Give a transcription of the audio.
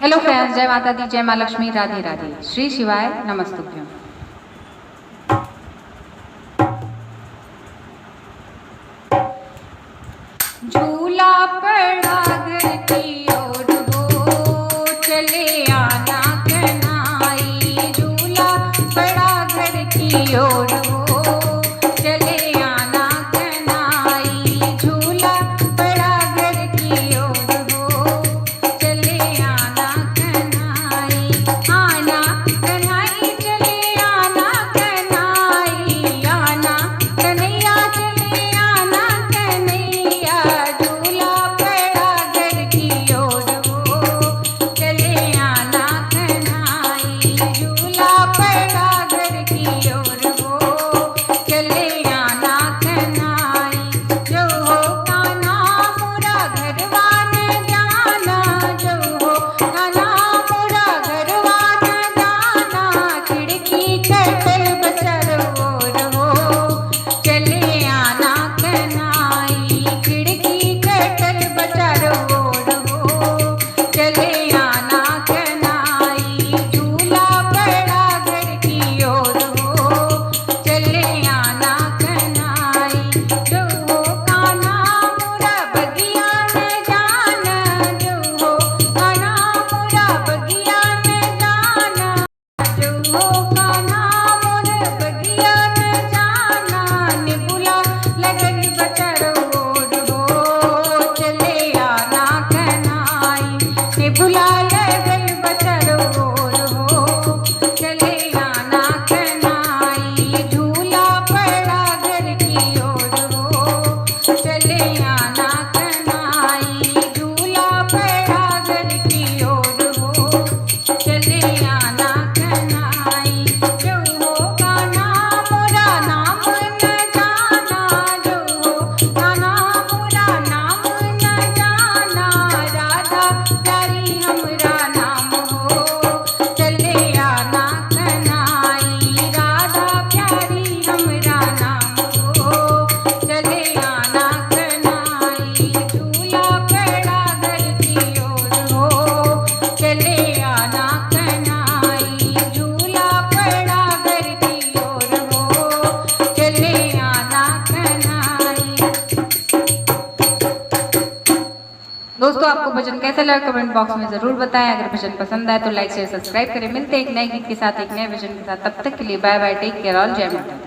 Hello friends, जय माता दी, जय माँ लक्ष्मी, राधे राधे, श्री शिवाय नमस्तुभ्यम। झूला पड़ा घर की ओर हो, चले आना कन्हाई। झूला पड़ा घर की ओर हो, चले आना कन्हाई। झूला पड़ा घर की ओर हो, चले आना कन्हाई। आना कन्हाई, चले आना कन्हाई। आना कन्हैया, चले आना कन्हैया। झूला पड़ा घर की ओर हो, चले आना कन्हाई। झूला पड़ा घर की ओर हो, चले आना कन्हाई। जो हो कान्हा मोरा घरवा न जाना, जो हो कान्हा मोरा घरवा न जाना। खिड़की कटल बचर ओर हो, चले आना कन्हाई। खिड़की कटल बचर ओर हो, चले आना कन्हाई। झूला पड़ा घर की ओर हो, चले आना कन्हाई। जो हो कान्हा मोरा बगिया न जाना, जो हो कान्हा मोरा बगिया न जाना। जो हो कान्हा मोर बगिया न जाना। निबुला लगन बचर ओर हो, चले आना कन्हाई। निबुला लगन बचर ओर हो, चले आना कन्हाई। झूला पड़ा घर की ओर हो, चले आना कन्हाई। झूला पड़ा घर की ओर हो, चले आना कन्हाई। जो हो कान्हा मोरा नाम न जाना, जो हो कान्हा मोरा नाम न जाना। राधा प्यारी हमरा नाम हो, चले आना कन्हाई। राधा प्यारी हमरा नाम हो, चले आना कन्हाई। झूला पड़ा घर की ओर हो, चले आना कन्हाई। झूला पड़ा घर की ओर हो, चले आना कन्हाई। दोस्तों, आपको भजन कैसा लगा कमेंट बॉक्स में जरूर बताएं। अगर भजन पसंद आए तो लाइक शेयर सब्सक्राइब करें। मिलते हैं एक नए गीत के साथ, एक नए भजन के साथ। तब तक के लिए bye bye, take care all, जय माता दी।